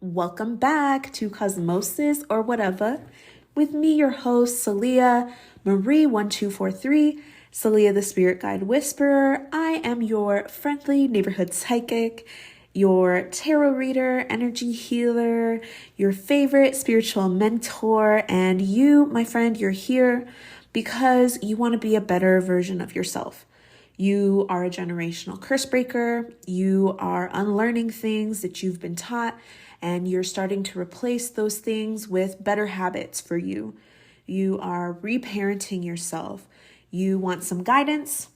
Welcome back to Cosmosis or Whatever with me, your host, Celia Marie1243, Celia the Spirit Guide Whisperer. I am your friendly neighborhood psychic, your tarot reader, energy healer, your favorite spiritual mentor, and you, my friend, you're here because you want to be a better version of yourself. You are a generational curse breaker. You are unlearning things that you've been taught, and you're starting to replace those things with better habits for you. You are reparenting yourself. You want some guidance.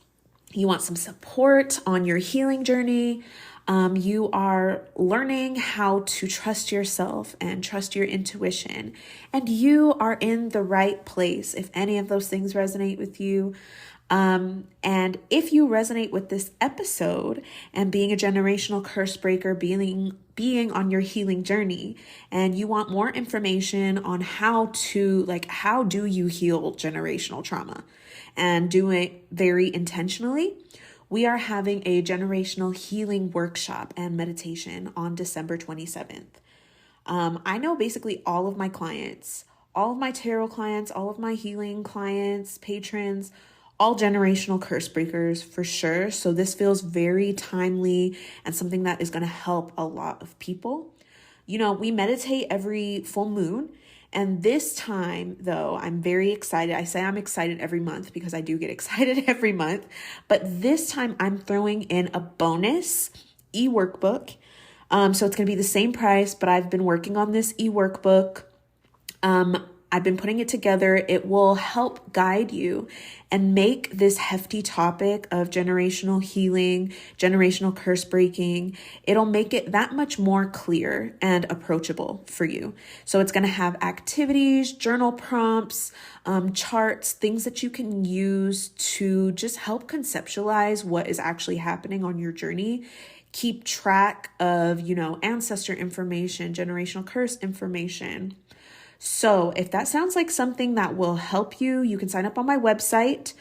You want some support on your healing journey. You are learning how to trust yourself and trust your intuition. And you are in the right place if any of those things resonate with you. And if you resonate with this episode and being a generational curse breaker, being on your healing journey, and you want more information on how do you heal generational trauma and do it very intentionally, we are having a generational healing workshop and meditation on December 27th. I know basically all of my clients, all of my tarot clients, all of my healing clients, patrons, all generational curse breakers for sure. So this feels very timely and something that is going to help a lot of people. You know, we meditate every full moon. And this time, though, I'm very excited. I say I'm excited every month because I do get excited every month. But this time I'm throwing in a bonus e-workbook. So it's going to be the same price, but I've been working on this e-workbook. I've been putting it together. It will help guide you and make this hefty topic of generational healing, generational curse breaking. It'll make it that much more clear and approachable for you. So it's going to have activities, journal prompts, charts, things that you can use to just help conceptualize what is actually happening on your journey. Keep track of, ancestor information, generational curse information. So if that sounds like something that will help you, you can sign up on my website.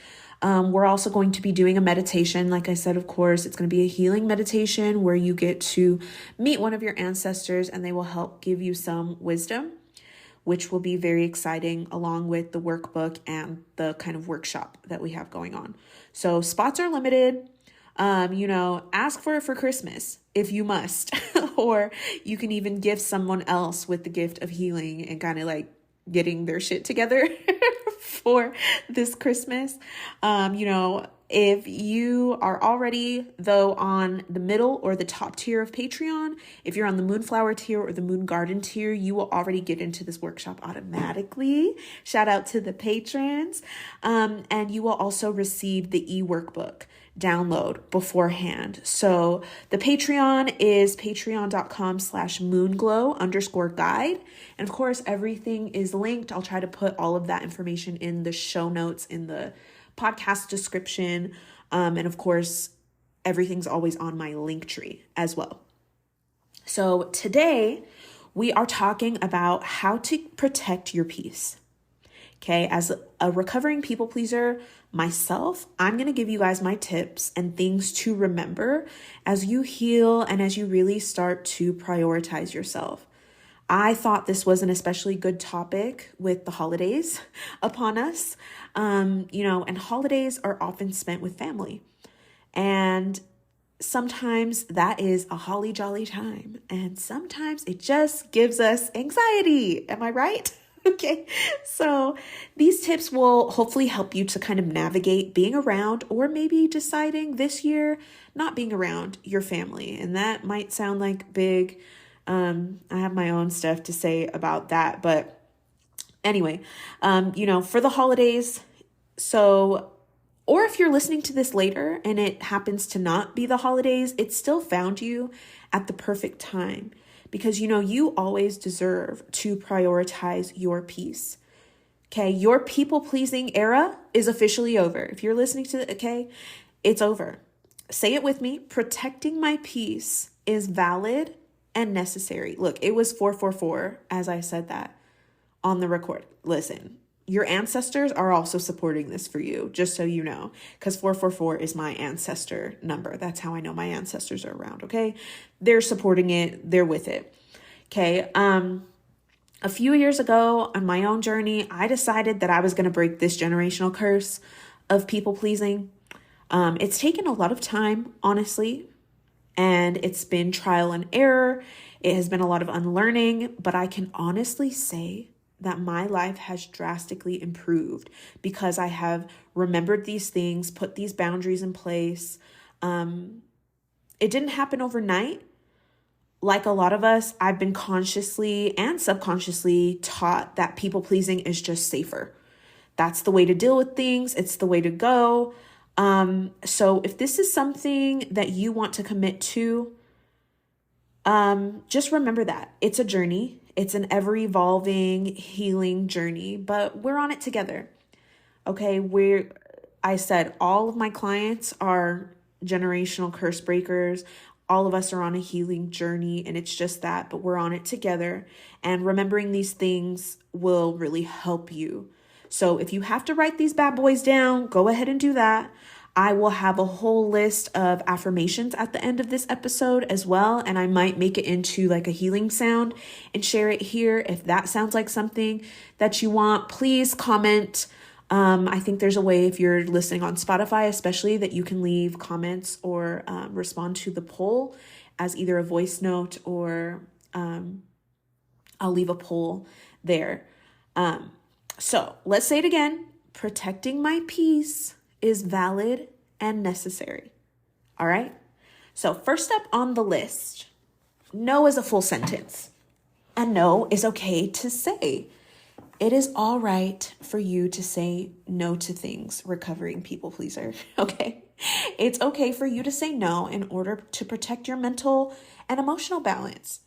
We're also going to be doing a meditation. Like I said, of course, it's going to be a healing meditation where you get to meet one of your ancestors and they will help give you some wisdom, which will be very exciting along with the workbook and the kind of workshop that we have going on. So spots are limited. Ask for it for Christmas if you must, or you can even give someone else with the gift of healing and kind of like getting their shit together for this Christmas. If you are already though on the middle or the top tier of Patreon, if you're on the Moonflower tier or the Moon Garden tier, you will already get into this workshop automatically. Shout out to the patrons. And you will also receive the e-workbook download beforehand. So the Patreon is patreon.com/moonglow_guide. And of course, everything is linked. I'll try to put all of that information in the show notes, in the podcast description. And of course, everything's always on my Linktree as well. So today we are talking about how to protect your peace. Okay, as a recovering people pleaser myself, I'm going to give you guys my tips and things to remember as you heal and as you really start to prioritize yourself. I thought this was an especially good topic with the holidays upon us. And holidays are often spent with family. And sometimes that is a holly jolly time. And sometimes it just gives us anxiety. Am I right? Okay, so these tips will hopefully help you to kind of navigate being around or maybe deciding this year not being around your family. And that might sound like big. I have my own stuff to say about that. But anyway, for the holidays, or if you're listening to this later and it happens to not be the holidays, it still found you at the perfect time. Because, you always deserve to prioritize your peace. Okay, your people-pleasing era is officially over. If you're listening to it, okay, it's over. Say it with me. Protecting my peace is valid and necessary. Look, it was 444 as I said that on the record. Listen, your ancestors are also supporting this for you, just so you know, because 444 is my ancestor number. That's how I know my ancestors are around, okay? They're supporting it. They're with it. Okay. A few years ago on my own journey, I decided that I was going to break this generational curse of people pleasing. It's taken a lot of time, honestly, and it's been trial and error. It has been a lot of unlearning, but I can honestly say that my life has drastically improved because I have remembered these things, put these boundaries in place. It didn't happen overnight. Like a lot of us, I've been consciously and subconsciously taught that people pleasing is just safer. That's the way to deal with things. It's the way to go. So if this is something that you want to commit to, just remember that it's a journey. It's an ever evolving healing journey, but we're on it together. Okay. I said all of my clients are generational curse breakers. All of us are on a healing journey, and it's just that, but we're on it together. And remembering these things will really help you. So if you have to write these bad boys down, go ahead and do that. I will have a whole list of affirmations at the end of this episode as well. And I might make it into like a healing sound and share it here. If that sounds like something that you want, please comment. I think there's a way, if you're listening on Spotify, especially, that you can leave comments or respond to the poll as either a voice note or I'll leave a poll there. So let's say it again. Protecting my peace is valid and necessary. All right. So first up on the list, no is a full sentence. And no is okay to say. It is all right for you to say no to things, recovering people pleaser, okay? It's okay for you to say no in order to protect your mental and emotional balance.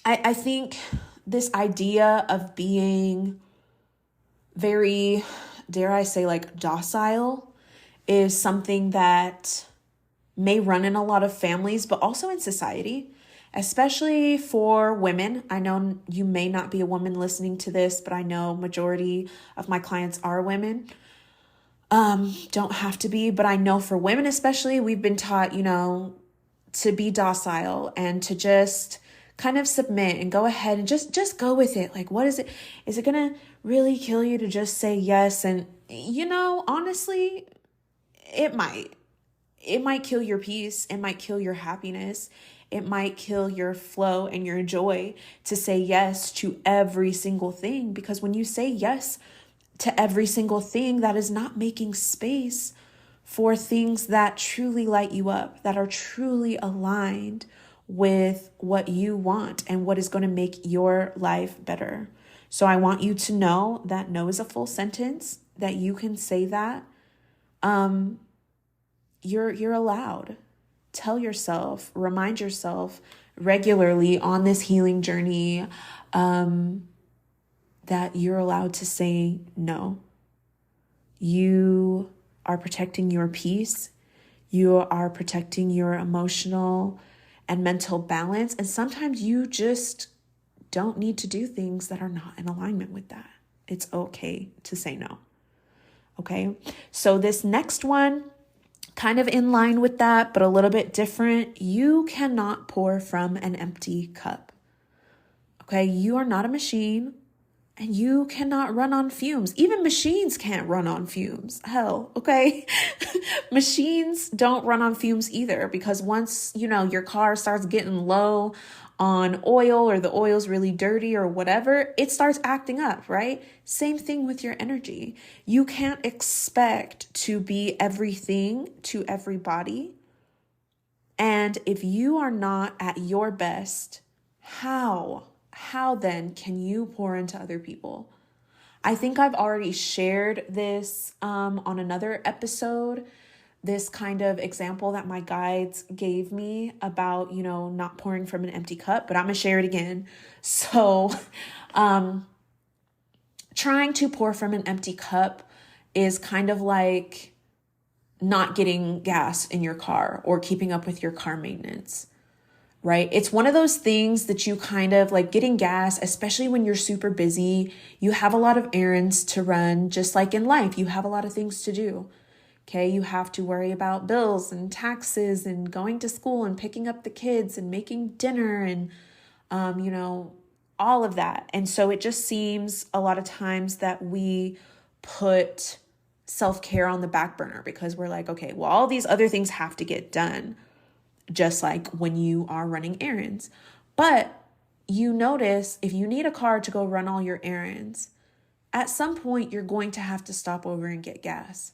I think this idea of being very, dare I say, like docile is something that may run in a lot of families, but also in society. Especially for women. I know you may not be a woman listening to this, but I know majority of my clients are women. Don't have to be, but I know for women especially, we've been taught, to be docile and to just kind of submit and go ahead and just go with it. Like, what is it? Is it going to really kill you to just say yes? And, honestly, it might. It might kill your peace. It might kill your happiness. It might kill your flow and your joy to say yes to every single thing. Because when you say yes to every single thing, that is not making space for things that truly light you up, that are truly aligned with what you want and what is going to make your life better. So I want you to know that no is a full sentence, that you can say that. You're allowed. Tell yourself, remind yourself regularly on this healing journey that you're allowed to say no. You are protecting your peace. You are protecting your emotional and mental balance. And sometimes you just don't need to do things that are not in alignment with that. It's okay to say no. Okay. So this next one, kind of in line with that, but a little bit different. You cannot pour from an empty cup. Okay. You are not a machine and you cannot run on fumes. Even machines can't run on fumes. Hell. Okay. Machines don't run on fumes either, because once, your car starts getting low on oil or the oil's really dirty or whatever, it starts acting up, right? Same thing with your energy. You can't expect to be everything to everybody. And if you are not at your best, how then can you pour into other people? I think I've already shared this on another episode, this kind of example that my guides gave me about, not pouring from an empty cup, but I'm going to share it again. So, trying to pour from an empty cup is kind of like not getting gas in your car or keeping up with your car maintenance, right? It's one of those things that you kind of like getting gas, especially when you're super busy. You have a lot of errands to run, just like in life, you have a lot of things to do. Okay, you have to worry about bills and taxes and going to school and picking up the kids and making dinner and, all of that. And so it just seems a lot of times that we put self-care on the back burner because we're like, okay, well, all these other things have to get done, just like when you are running errands. But you notice if you need a car to go run all your errands, at some point you're going to have to stop over and get gas.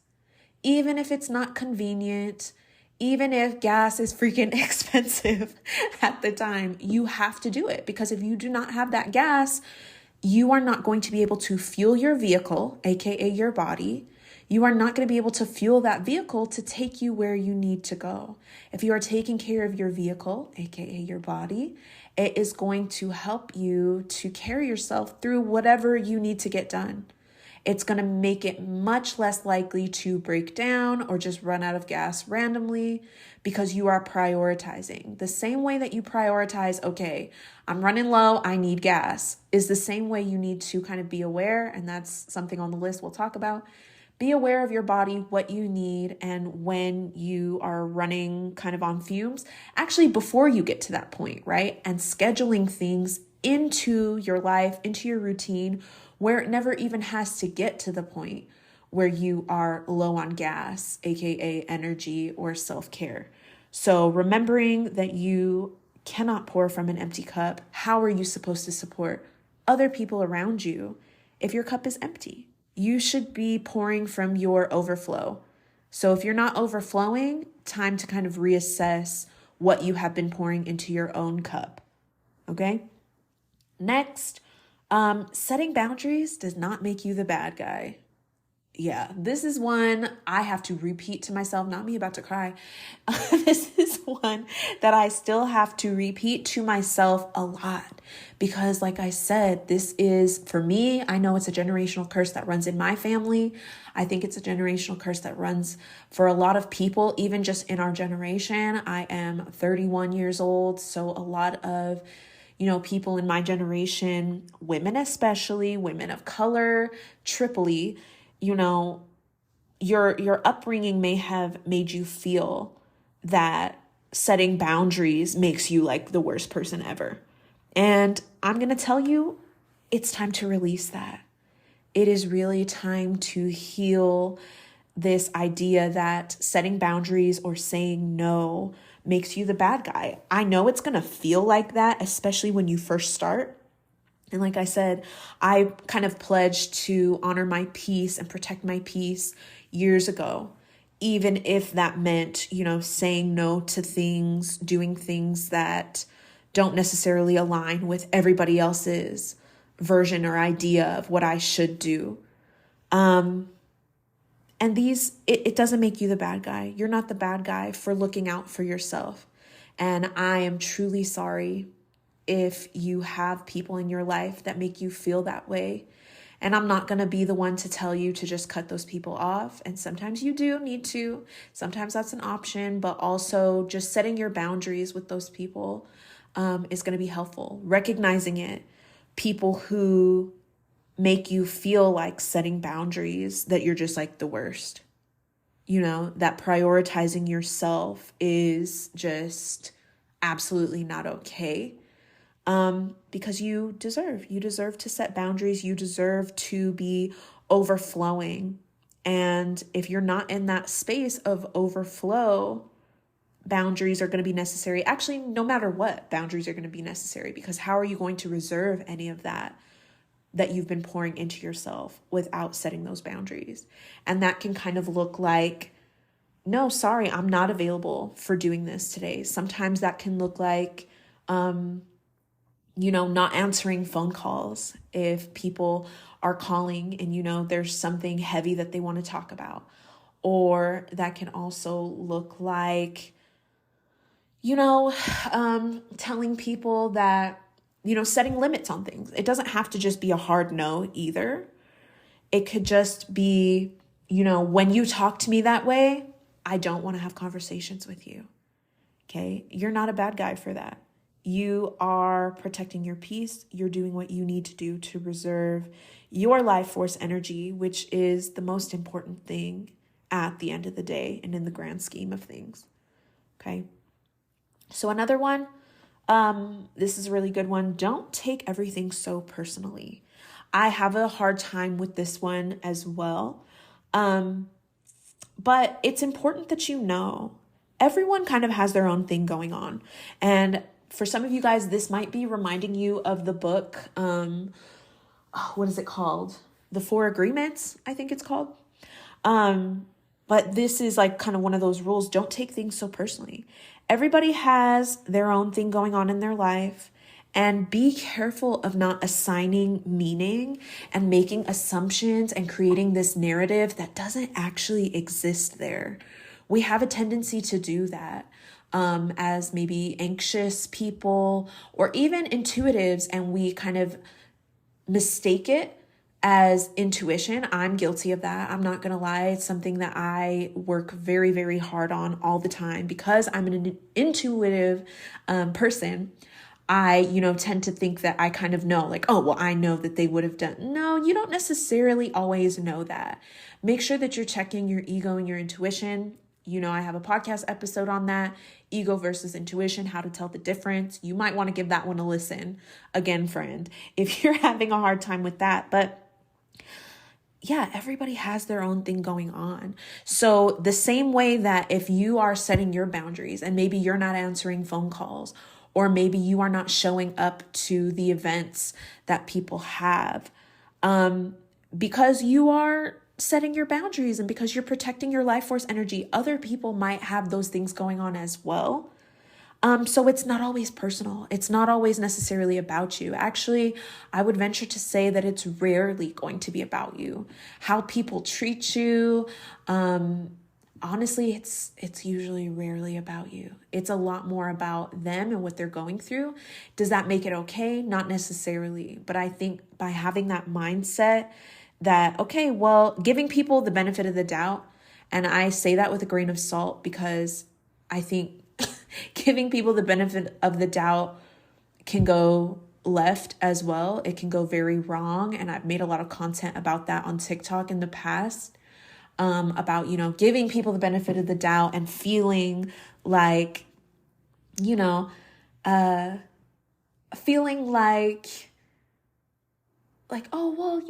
Even if it's not convenient, even if gas is freaking expensive at the time, you have to do it because if you do not have that gas, you are not going to be able to fuel your vehicle, aka your body. You are not going to be able to fuel that vehicle to take you where you need to go. If you are taking care of your vehicle, aka your body, it is going to help you to carry yourself through whatever you need to get done. It's going to make it much less likely to break down or just run out of gas randomly because you are prioritizing. The same way that you prioritize, okay, I'm running low, I need gas, is the same way you need to kind of be aware, and that's something on the list we'll talk about. Be aware of your body, what you need, and when you are running kind of on fumes, actually before you get to that point, right? And scheduling things into your life, into your routine, where it never even has to get to the point where you are low on gas, aka energy or self-care. So remembering that you cannot pour from an empty cup, how are you supposed to support other people around you if your cup is empty? You should be pouring from your overflow. So if you're not overflowing, time to kind of reassess what you have been pouring into your own cup. Okay? Next, setting boundaries does not make you the bad guy. Yeah, this is one I have to repeat to myself, not me about to cry. This is one that I still have to repeat to myself a lot because like I said, this is for me, I know it's a generational curse that runs in my family. I think it's a generational curse that runs for a lot of people, even just in our generation. I am 31 years old, so a lot of people in my generation, women especially, women of color, triply, your upbringing may have made you feel that setting boundaries makes you like the worst person ever. And I'm going to tell you, it's time to release that. It is really time to heal this idea that setting boundaries or saying no makes you the bad guy. I know it's going to feel like that, especially when you first start. And like I said, I kind of pledged to honor my peace and protect my peace years ago, even if that meant, saying no to things, doing things that don't necessarily align with everybody else's version or idea of what I should do. And it doesn't make you the bad guy. You're not the bad guy for looking out for yourself. And I am truly sorry if you have people in your life that make you feel that way. And I'm not going to be the one to tell you to just cut those people off. And sometimes you do need to. Sometimes that's an option, but also just setting your boundaries with those people is going to be helpful. Recognizing it. People who make you feel like setting boundaries, that you're just like the worst. That prioritizing yourself is just absolutely not okay. Because you deserve to set boundaries. You deserve to be overflowing. And if you're not in that space of overflow, boundaries are going to be necessary. Actually, no matter what, boundaries are going to be necessary, because how are you going to reserve any of that you've been pouring into yourself without setting those boundaries? And that can kind of look like, no, sorry, I'm not available for doing this today. Sometimes that can look like, not answering phone calls if people are calling and, there's something heavy that they want to talk about. Or that can also look like, telling people that, setting limits on things. It doesn't have to just be a hard no either. It could just be, when you talk to me that way, I don't want to have conversations with you. Okay. You're not a bad guy for that. You are protecting your peace. You're doing what you need to do to reserve your life force energy, which is the most important thing at the end of the day and in the grand scheme of things. Okay. So another one, this is a really good one. Don't take everything so personally. I have a hard time with this one as well. But it's important that you know everyone kind of has their own thing going on. And for some of you guys, this might be reminding you of the book. What is it called? The Four Agreements, I think it's called. But this is like kind of one of those rules. Don't take things so personally. Everybody has their own thing going on in their life. And be careful of not assigning meaning and making assumptions and creating this narrative that doesn't actually exist there. We have a tendency to do that as maybe anxious people or even intuitives, and we kind of mistake it as intuition. I'm guilty of that. I'm not going to lie. It's something that I work very, very hard on all the time because I'm an intuitive person. I, tend to think that I kind of know, like, oh, well, I know that they would have done. No, you don't necessarily always know that. Make sure that you're checking your ego and your intuition. I have a podcast episode on that, ego versus intuition, how to tell the difference. You might want to give that one a listen again, friend, if you're having a hard time with that. But yeah, everybody has their own thing going on. So the same way that if you are setting your boundaries and maybe you're not answering phone calls, or maybe you are not showing up to the events that people have, because you are setting your boundaries and because you're protecting your life force energy, other people might have those things going on as well. So it's not always personal. It's not always necessarily about you. Actually, I would venture to say that it's rarely going to be about you. How people treat you, honestly, it's usually rarely about you. It's a lot more about them and what they're going through. Does that make it okay? Not necessarily. But I think by having that mindset that, okay, well, giving people the benefit of the doubt, and I say that with a grain of salt because I think giving people the benefit of the doubt can go left as well. It can go very wrong. And I've made a lot of content about that on TikTok in the past. About, giving people the benefit of the doubt and feeling like, feeling like, oh, well,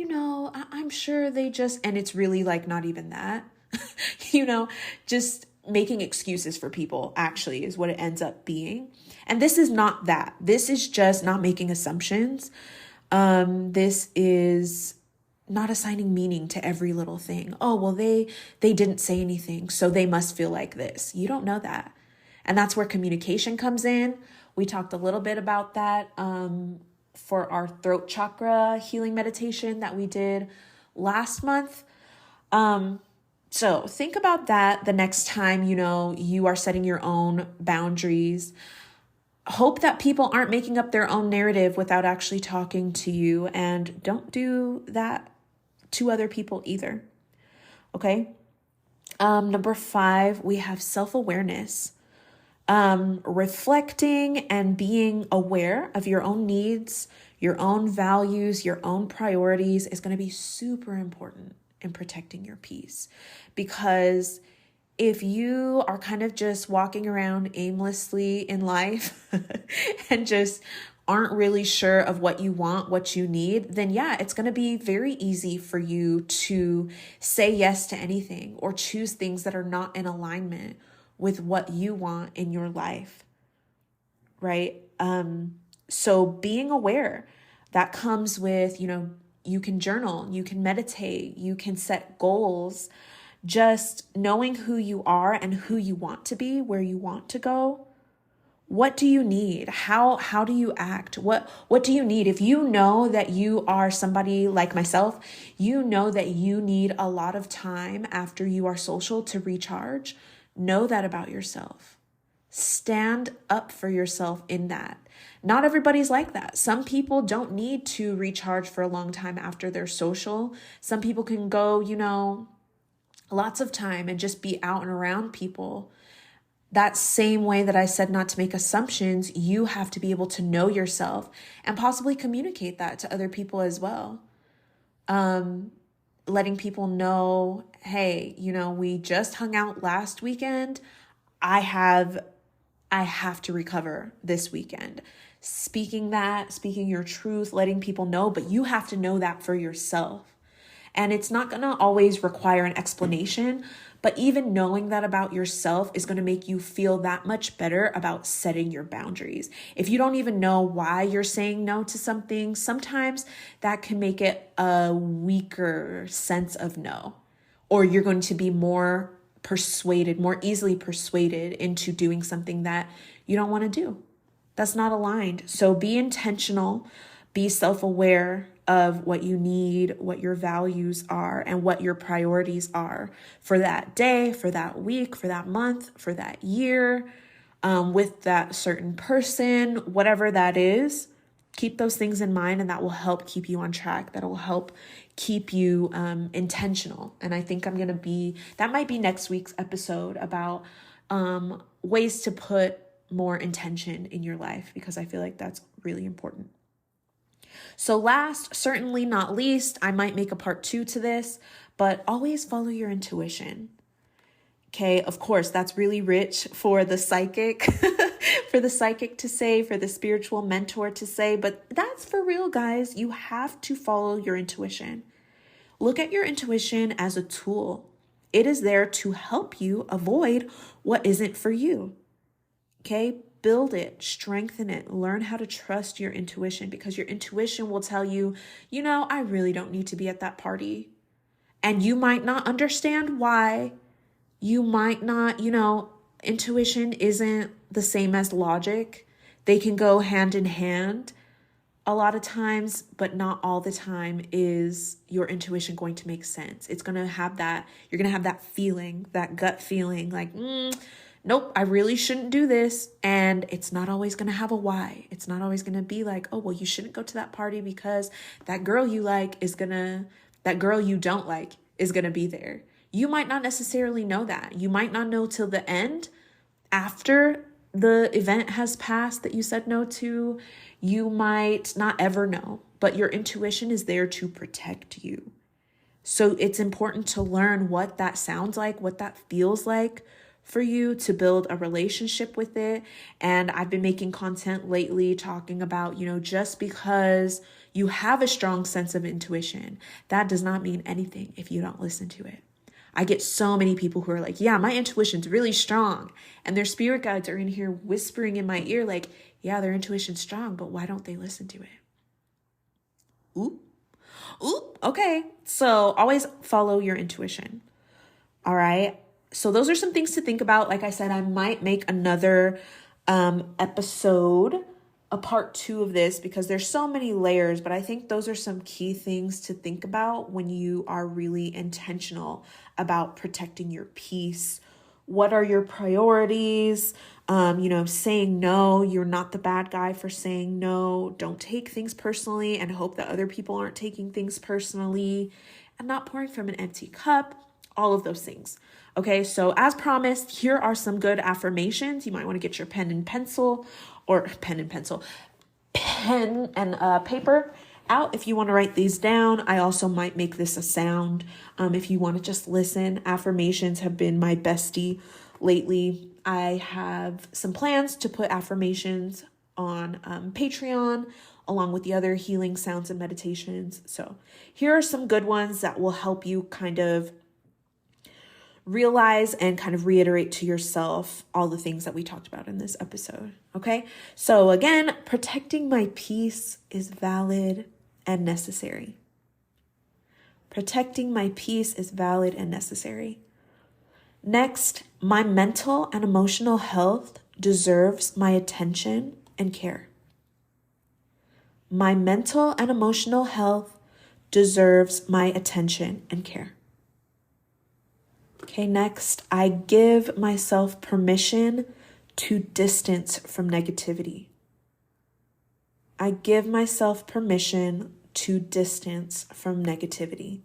I'm sure they just, and it's really like not even that, just making excuses for people actually is what it ends up being. And this is not that. This is just not making assumptions. This is not assigning meaning to every little thing. Oh, well, they didn't say anything, so they must feel like this. You don't know that. And that's where communication comes in. We talked a little bit about that for our throat chakra healing meditation that we did last month. So think about that the next time, you are setting your own boundaries. Hope that people aren't making up their own narrative without actually talking to you, and don't do that to other people either. Okay. Number 5, we have self-awareness. Reflecting and being aware of your own needs, your own values, your own priorities is going to be super important in protecting your peace. Because if you are kind of just walking around aimlessly in life and just aren't really sure of what you want, what you need, then yeah, it's going to be very easy for you to say yes to anything or choose things that are not in alignment with what you want in your life, right? So being aware, that comes with, you can journal, you can meditate, you can set goals. Just knowing who you are and who you want to be, where you want to go. What do you need? How do you act? What do you need? If you know that you are somebody like myself, you know that you need a lot of time after you are social to recharge. Know that about yourself. Stand up for yourself in that. Not everybody's like that. Some people don't need to recharge for a long time after they're social. Some people can go, lots of time and just be out and around people. That same way that I said not to make assumptions, you have to be able to know yourself and possibly communicate that to other people as well. letting people know, hey, we just hung out last weekend. I have to recover this weekend. Speaking your truth, letting people know, but you have to know that for yourself. And it's not going to always require an explanation, but even knowing that about yourself is going to make you feel that much better about setting your boundaries. If you don't even know why you're saying no to something, sometimes that can make it a weaker sense of no, or you're going to be more easily persuaded into doing something that you don't want to do. That's not aligned. So be intentional, be self-aware of what you need, what your values are, and what your priorities are for that day, for that week, for that month, for that year, with that certain person, whatever that is. Keep those things in mind, and that will help keep you on track. That will help keep you intentional. And I think that might be next week's episode about ways to put more intention in your life, because I feel like that's really important. So last, certainly not least, I might make a part 2 to this, but always follow your intuition. Okay, of course, that's really rich for the psychic, for the psychic to say, for the spiritual mentor to say, but that's for real, guys. You have to follow your intuition. Look at your intuition as a tool. It is there to help you avoid what isn't for you. Okay, build it, strengthen it, learn how to trust your intuition, because your intuition will tell you, I really don't need to be at that party. And you might not understand why. You might not, intuition isn't the same as logic. They can go hand in hand a lot of times, but not all the time is your intuition going to make sense. It's going to have you're going to have that feeling, that gut feeling like, nope, I really shouldn't do this. And it's not always going to have a why. It's not always going to be like, oh, well, you shouldn't go to that party because that girl you don't like is going to be there. You might not necessarily know that. You might not know till the end, after the event has passed that you said no to. You might not ever know, but your intuition is there to protect you. So it's important to learn what that sounds like, what that feels like for you, to build a relationship with it. And I've been making content lately talking about, just because you have a strong sense of intuition, that does not mean anything if you don't listen to it. I get so many people who are like, yeah, my intuition's really strong. And their spirit guides are in here whispering in my ear like, yeah, their intuition's strong, but why don't they listen to it? Ooh, okay. So always follow your intuition. All right. So those are some things to think about. Like I said, I might make another episode, a part 2 of this, because there's so many layers, but I think those are some key things to think about when you are really intentional about protecting your peace. What are your priorities? Saying no. You're not the bad guy for saying no. Don't take things personally and hope that other people aren't taking things personally, and not pouring from an empty cup. All of those things. Okay, so as promised, here are some good affirmations. You might want to get your pen and paper out if you want to write these down. I also might make this a sound if you want to just listen. Affirmations have been my bestie lately. I have some plans to put affirmations on Patreon, along with the other healing sounds and meditations. So here are some good ones that will help you kind of realize and kind of reiterate to yourself all the things that we talked about in this episode. Okay. So again, protecting my peace is valid and necessary. Protecting my peace is valid and necessary. Next, my mental and emotional health deserves my attention and care. My mental and emotional health deserves my attention and care. Okay, next, I give myself permission to distance from negativity. I give myself permission to distance from negativity.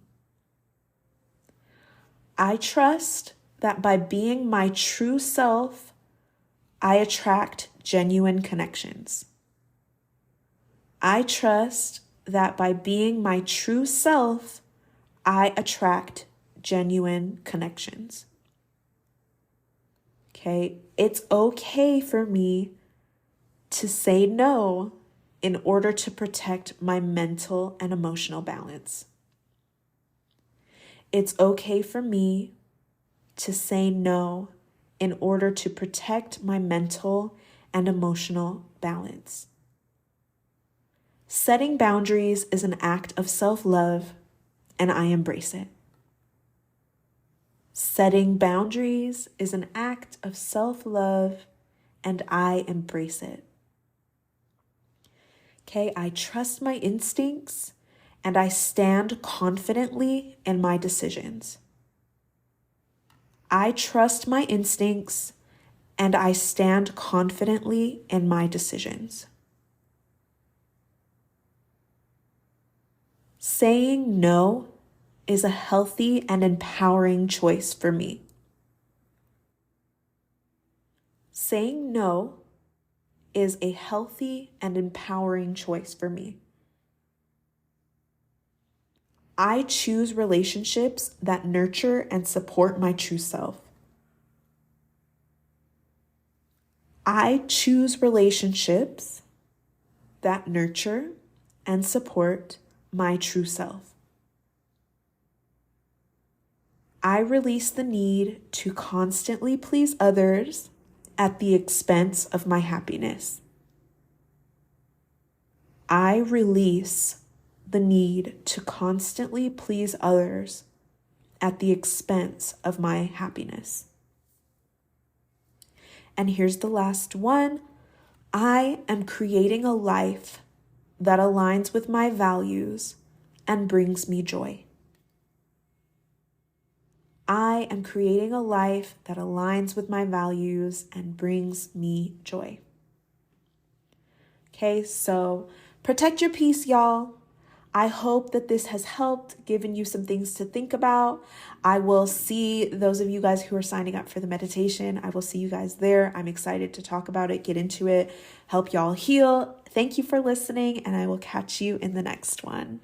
I trust that by being my true self, I attract genuine connections. I trust that by being my true self, I attract genuine connections. Okay, it's okay for me to say no in order to protect my mental and emotional balance. It's okay for me to say no in order to protect my mental and emotional balance. Setting boundaries is an act of self-love, and I embrace it. Setting boundaries is an act of self-love, and I embrace it. Okay, I trust my instincts, and I stand confidently in my decisions. I trust my instincts, and I stand confidently in my decisions. Saying no is a healthy and empowering choice for me. Saying no is a healthy and empowering choice for me. I choose relationships that nurture and support my true self. I choose relationships that nurture and support my true self. I release the need to constantly please others at the expense of my happiness. I release the need to constantly please others at the expense of my happiness. And here's the last one. I am creating a life that aligns with my values and brings me joy. I am creating a life that aligns with my values and brings me joy. Okay, so protect your peace, y'all. I hope that this has helped, given you some things to think about. I will see those of you guys who are signing up for the meditation. I will see you guys there. I'm excited to talk about it, get into it, help y'all heal. Thank you for listening, and I will catch you in the next one.